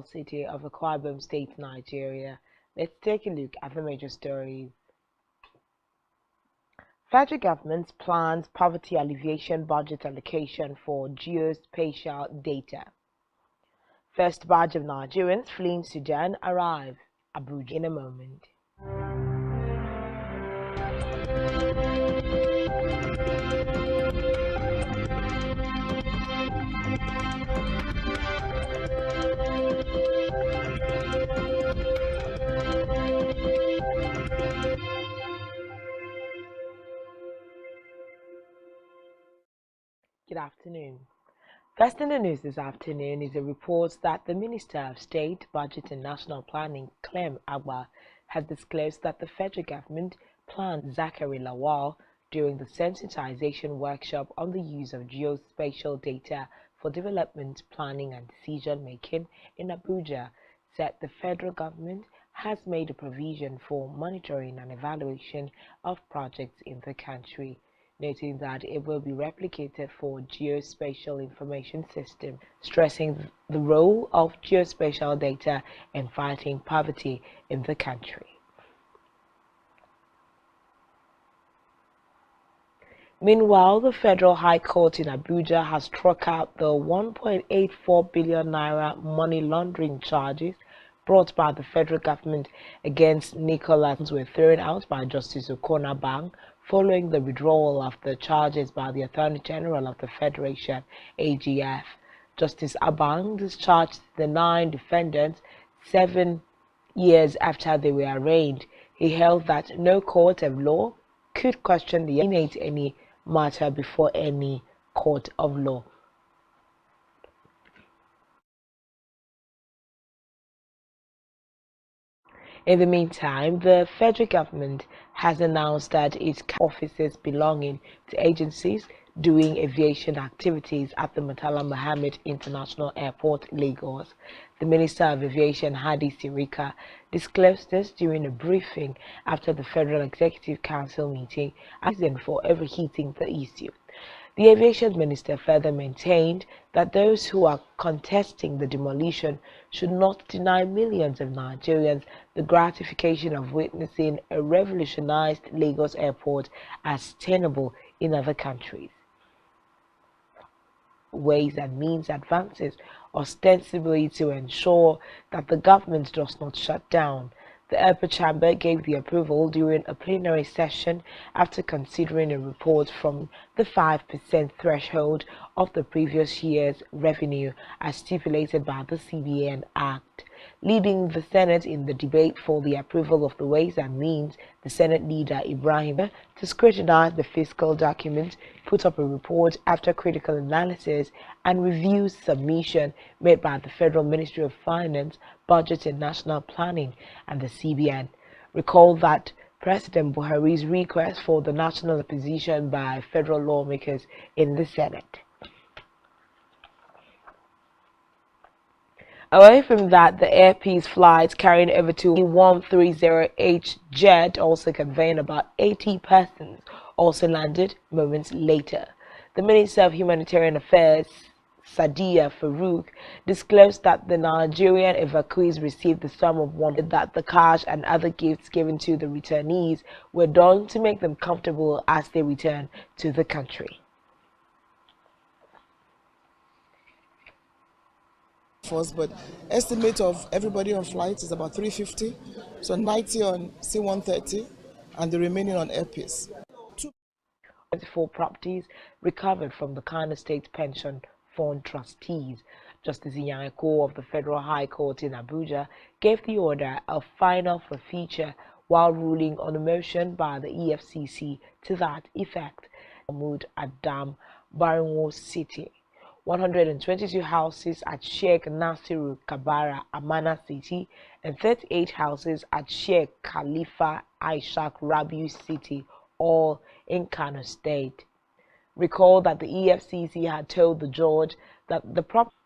city of Akwa Ibom State, Nigeria. Let's take a look at the major stories. Federal government plans poverty alleviation budget allocation for geospatial data. First batch of Nigerians fleeing Sudan arrive Abuja in a moment. Good afternoon. First in the news this afternoon is a report that the Minister of State, Budget and National Planning, Clem Agba, has disclosed that the federal government planned Zachary Lawal during the sensitization workshop on the use of geospatial data for development planning and decision-making in Abuja, said the federal government has made a provision for monitoring and evaluation of projects in the country, noting that it will be replicated for geospatial information system, stressing the role of geospatial data in fighting poverty in the country. Meanwhile, the Federal High Court in Abuja has struck out the 1.84 billion naira money laundering charges brought by the federal government against Nicholas were thrown out by Justice Okona Bang following the withdrawal of the charges by the Attorney General of the Federation, AGF. Justice Abang discharged the 9 defendants 7 years after they were arraigned. He held that no court of law could question the any matter before any court of law. In the meantime, the federal government has announced that its offices belonging to agencies doing aviation activities at the Murtala Mohammed International Airport, Lagos. The Minister of Aviation, Hadi Sirika, disclosed this during a briefing after the Federal Executive Council meeting as reason for overheating the issue. The aviation minister further maintained that those who are contesting the demolition should not deny millions of Nigerians the gratification of witnessing a revolutionized Lagos airport as tenable in other countries. Ways and means advances ostensibly to ensure that the government does not shut down. The upper chamber gave the approval during a plenary session after considering a report from the 5% threshold of the previous year's revenue as stipulated by the CBN Act. Leading the Senate in the debate for the approval of the Ways and Means, the Senate leader Ibrahim, to scrutinize the fiscal document, put up a report after critical analysis and review submission made by the Federal Ministry of Finance, Budget and National Planning and the CBN. Recall that President Buhari's request for the national opposition by federal lawmakers in the Senate. Away from that, the Air Peace flight carrying over to 130H jet, also conveying about 80 persons, also landed moments later. The Minister of Humanitarian Affairs, Sadiya Farouk, disclosed that the Nigerian evacuees received the sum of $1 that the cash and other gifts given to the returnees were done to make them comfortable as they return to the country. But estimate of everybody on flights is about 350, so 90 on C-130 and the remaining on Air Peace. 24 properties recovered from the Kano State Pension Fund trustees. Justice Inyako of the Federal High Court in Abuja gave the order a final forfeiture while ruling on a motion by the EFCC to that effect. Mahmoud Adam, Barinwo City. 122 houses at Sheikh Nasiru Kabara, Amana City, and 38 houses at Sheikh Khalifa Ishaq Rabiu City, all in Kano State. Recall that the EFCC had told the judge that the property.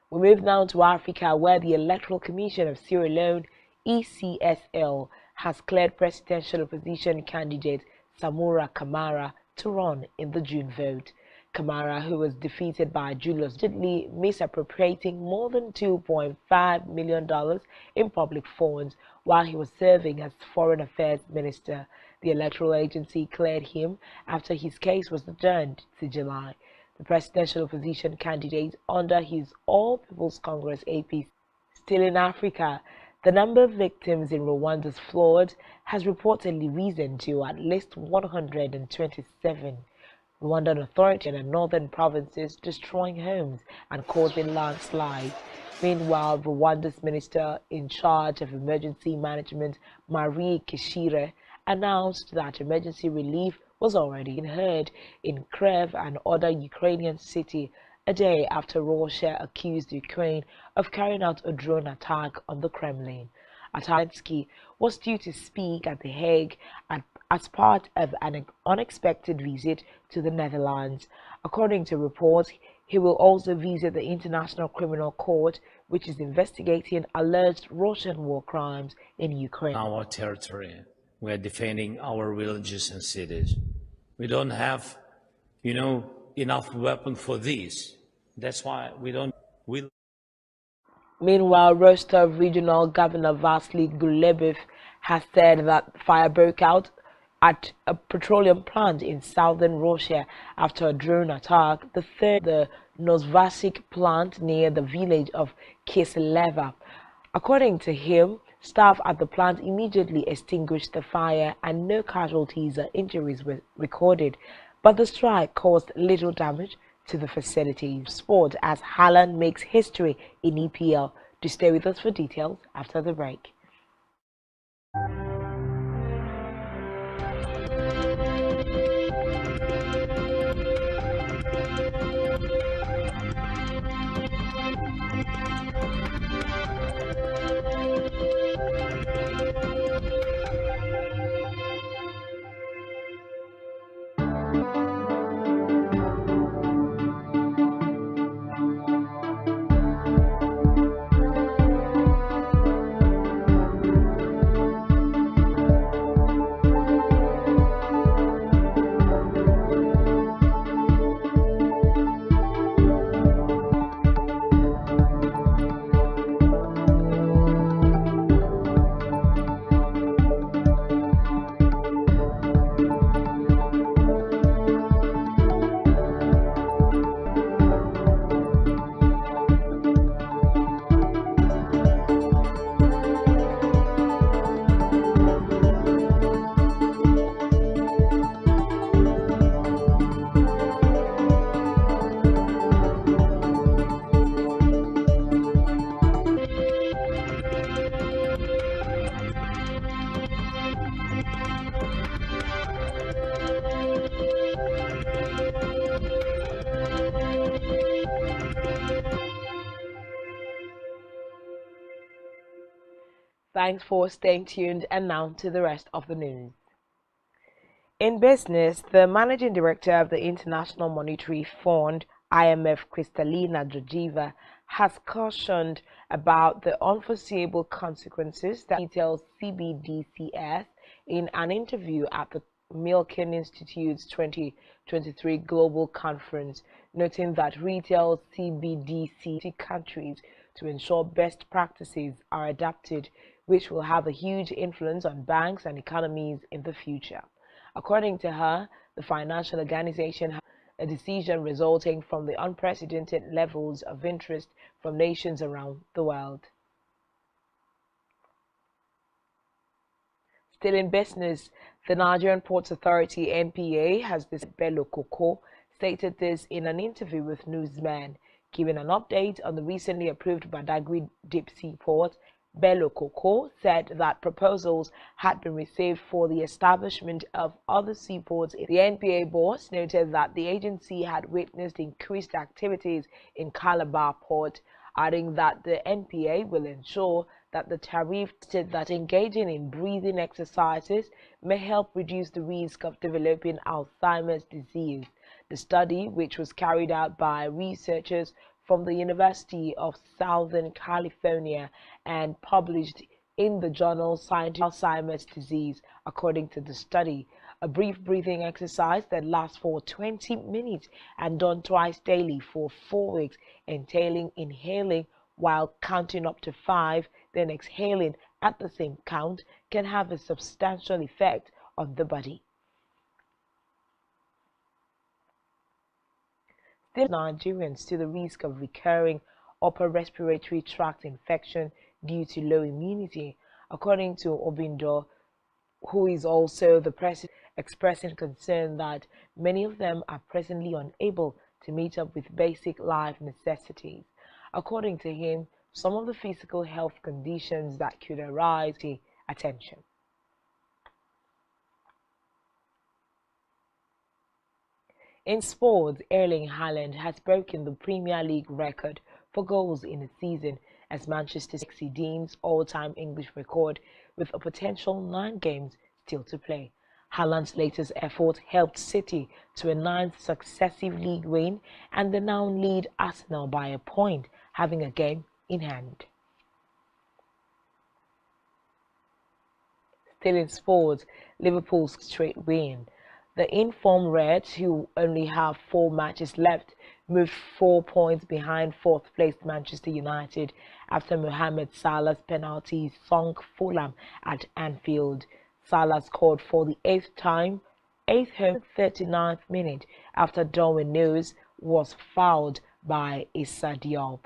We move now to Africa, where the Electoral Commission of Sierra Leone, ECSL, has cleared presidential opposition candidate Samura Kamara to run in the June vote. Kamara, who was defeated by Julius, allegedly misappropriating more than $2.5 million in public funds while he was serving as Foreign Affairs Minister. The electoral agency cleared him after his case was adjourned to July. The presidential opposition candidate under his All People's Congress APC. Still in Africa, the number of victims in Rwanda's flood has reportedly risen to at least 127. Rwandan authorities in the northern provinces destroying homes and causing landslides. Meanwhile, Rwanda's minister in charge of emergency management, Marie Kishire, announced that emergency relief was already heard in Kiev and other Ukrainian cities a day after Russia accused Ukraine of carrying out a drone attack on the Kremlin. Zelensky was due to speak at The Hague as part of an unexpected visit to the Netherlands. According to reports, he will also visit the International Criminal Court, which is investigating alleged Russian war crimes in Ukraine. Our territory, we are defending our villages and cities. We don't have, enough weapons for this. That's why we don't. Meanwhile, Rostov Regional Governor Vasily Gulebev has said that fire broke out at a petroleum plant in southern Russia after a drone attack, the Novosibirsk plant near the village of Kiseleva. According to him, staff at the plant immediately extinguished the fire and no casualties or injuries were recorded, but the strike caused little damage to the facility. Sport as Haaland makes history in EPL. Do stay with us for details after the break. Thanks for staying tuned, and now to the rest of the news. In business, the managing director of the International Monetary Fund, IMF, Kristalina Georgieva, has cautioned about the unforeseeable consequences that retail CBDCs in an interview at the Milken Institute's 2023 Global Conference, noting that retail CBDC countries to ensure best practices are adapted, which will have a huge influence on banks and economies in the future. According to her, the financial organization has a decision resulting from the unprecedented levels of interest from nations around the world. Still in business, the Nigerian Ports Authority (NPA) has Bello Koko stated this in an interview with newsmen, giving an update on the recently approved Badagry Deep Sea Port. Bello Koko said that proposals had been received for the establishment of other seaports. The NPA boss noted that the agency had witnessed increased activities in Calabar Port, adding that the NPA will ensure that the tariff that engaging in breathing exercises may help reduce the risk of developing Alzheimer's disease. The study, which was carried out by researchers from the University of Southern California and published in the journal Scientific Alzheimer's Disease, according to the study, a brief breathing exercise that lasts for 20 minutes and done twice daily for 4 weeks, entailing inhaling while counting up to 5, then exhaling at the same count, can have a substantial effect on the body. Still, Nigerians to the risk of recurring upper respiratory tract infection due to low immunity, according to Obindo, who is also the president, expressing concern that many of them are presently unable to meet up with basic life necessities. According to him, some of the physical health conditions that could arise to attention. In sports, Erling Haaland has broken the Premier League record for goals in a season as Manchester City exceeds all-time English record with a potential 9 games still to play. Haaland's latest effort helped City to a 9th successive league win, and they now lead Arsenal by a point, having a game in hand. Still in sports, Liverpool's straight win. The in-form Reds, who only have 4 matches left, moved 4 points behind fourth-placed Manchester United after Mohamed Salah's penalty sunk Fulham at Anfield. Salah scored for the 8th time, 8th home, 39th minute, after Darwin Núñez was fouled by Issa Diop.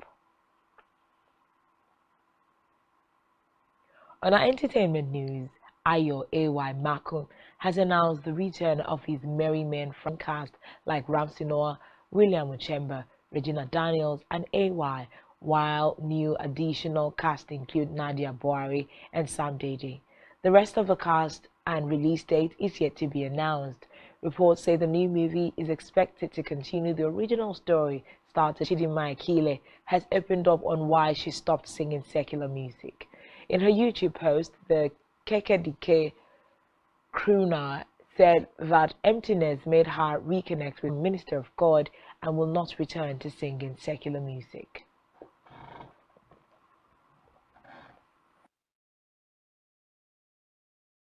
On our entertainment news, Ayo A.Y. Makun has announced the return of his Merry Men from cast like Ramsey Noah, William Uchemba, Regina Daniels, and A.Y., while new additional cast include Nadia Buhari and Sam Dede. The rest of the cast and release date is yet to be announced. Reports say the new movie is expected to continue the original story started. Chidinma Akile has opened up on why she stopped singing secular music. In her YouTube post, the Keke Dike crooner said that emptiness made her reconnect with the minister of God and will not return to singing secular music.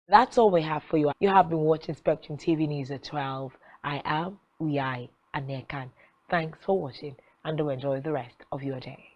That's all we have for you. You have been watching Spectrum TV News at 12. I am Uyai Anekan. Thanks for watching and do enjoy the rest of your day.